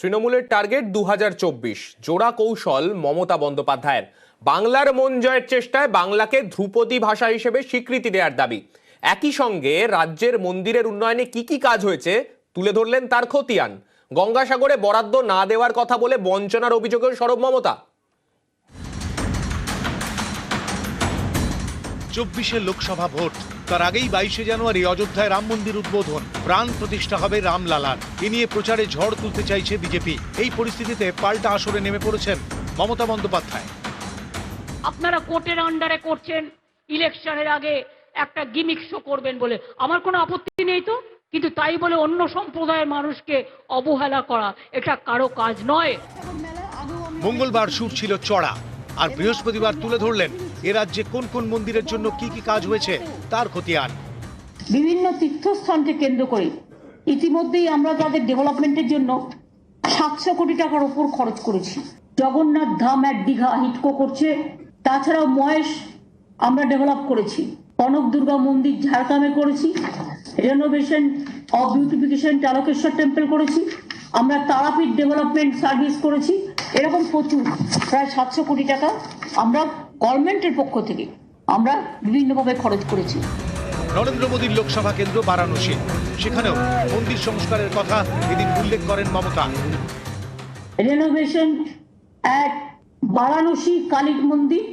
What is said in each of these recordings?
তৃণমূলের টার্গেট 2024 জোড়া কৌশল মমতা বন্দ্যোপাধ্যায়ের। বাংলার মন জয়ের চেষ্টায় বাংলাকে ধ্রুপদী ভাষা হিসেবে স্বীকৃতি দেওয়ার দাবি। একই সঙ্গে রাজ্যের মন্দিরের উন্নয়নে কি কি কাজ হয়েছে তুলে ধরলেন তার খতিয়ান। গঙ্গাসাগরে বরাদ্দ না দেওয়ার কথা বলে বঞ্চনার অভিযোগেও সরব মমতা। 24 লোকসভা ভোট, তার আগেই 22 জানুয়ারি অযোধ্যায় রাম মন্দির উদ্বোধন, প্রাণ প্রতিষ্ঠা হবে রামলালার। এ নিয়ে প্রচারে ঝড় তুলতে চাইছে বিজেপি। এই পরিস্থিতিতে পাল্টা আসরে নেমে পড়েছেন মমতা বন্দ্যোপাধ্যায়। আপনারা কোর্টের আন্ডারে করছেন, ইলেকশনের আগে একটা গিমিক শো করবেন বলে আমার কোনো আপত্তি নেই তো, কিন্তু তাই বলে অন্য সম্প্রদায়ের মানুষকে অবহেলা করা এটা কারো কাজ নয়। মঙ্গলবার সুর ছিল চড়া, আর বৃহস্পতিবার তুলে ধরলেন এ রাজ্যে কোন কোন মন্দিরের জন্য কি কি কাজ হয়েছে তার খতিয়ান। বিভিন্ন তীর্থস্থানকে কেন্দ্র করে ইতিমধ্যেই আমরা তাদের ডেভেলপমেন্টের জন্য 700 কোটি টাকার উপর খরচ করেছি। জগন্নাথ ধাম এক দীঘা হিটকো করছে, তাছাড়াও মহেশ আমরা ডেভেলপ করেছি, কনক দুর্গা মন্দির ঝাড়গ্রামে করেছি, রেনোভেশন অফ বিউটিফিকেশন চালকেশ্বর টেম্পল করেছি, আমরা তারাপীঠ ডেভেলপমেন্ট সার্ভিস করেছি। এরকম প্রচুর প্রায় 700 কোটি টাকা আমরা গভর্নমেন্টের পক্ষ থেকে আমরা বিভিন্নভাবে খরচ করেছি। নরেন্দ্র মোদীর লোকসভা কেন্দ্র বারাণসী, সেখানেও মন্দির সংস্কারের কথা এদিন উল্লেখ করেন মমতা। রেনোভেশন এক বারাণসী কালী মন্দির,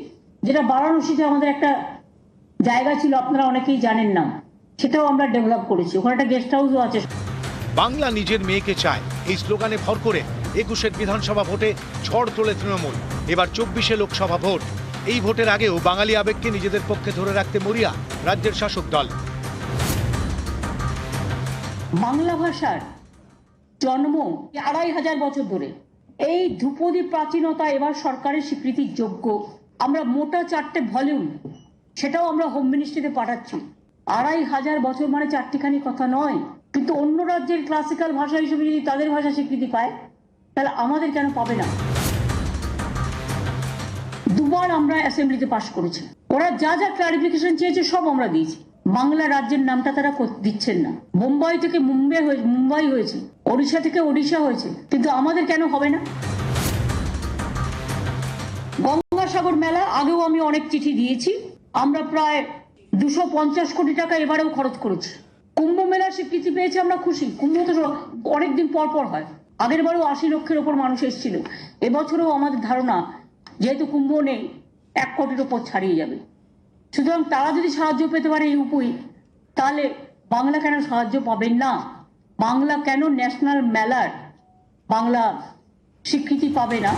যেটা বারাণসীতে আমাদের একটা জায়গা ছিল, আপনারা অনেকেই জানেন না, সেটাও আমরা ডেভেলপ করেছি। ওখানে একটা গেস্ট হাউসও আছে। বাংলা নিজের মেয়েকে চায়, এই স্লোগানে ভর করে 21 বিধানসভা ভোটে ঝড় তোলে তৃণমূল। এবার 24 লোকসভা ভোট। এই ভোটের আগেও বাঙালি আবেগকে নিজেদের পক্ষে ধরে রাখতে মরিয়া রাজ্যের শাসক দল। বাংলা ভাষার জন্ম 2500 বছর ধরে। এই ধ্রুপদী প্রাচীনতা এবার সরকারের স্বীকৃতির যোগ্য। আমরা মোটা 4টে ভলিউম, সেটাও আমরা হোম মিনিস্ট্রিতে পাঠাচ্ছি। 2500 বছর মানে চারটিখানি কথা নয়। কিন্তু অন্য রাজ্যের ক্লাসিক্যাল ভাষা হিসেবে যদি তাদের ভাষা স্বীকৃতি পায়, তাহলে আমাদের কেন পাবে না? দুবার আমরা অ্যাসেম্বলিতে পাশ করেছি। ওরা যা যা ক্লারিফিকেশন চেয়েছে সব আমরা দিয়েছি। বাংলা রাজ্যের নামটা তারা দিচ্ছেন না। মুম্বাই থেকে মুম্বাই হয়েছে, ওড়িশা থেকে ওড়িশা হয়েছে, কিন্তু আমাদের কেন হবে না? গঙ্গাসাগর মেলা আগেও আমি অনেক চিঠি দিয়েছি, আমরা প্রায় 250 কোটি টাকা এবারেও খরচ করেছি। কুম্ভ মেলা স্বীকৃতি পেয়েছে, আমরা খুশি। কুম্ভ তো অনেকদিন পর পর হয়, আগের বারেও 80 লক্ষের ওপর মানুষ এসেছিল। এবছরেও আমাদের ধারণা, যেহেতু কুম্ভ নেই, 1 কোটির ওপর ছাড়িয়ে যাবে। সুতরাং তারা যদি সাহায্য পেতে পারে এই উপায়, তাহলে বাংলা কেন সাহায্য পাবেন না? বাংলা কেন ন্যাশনাল মেলার বাংলা স্বীকৃতি পাবে না?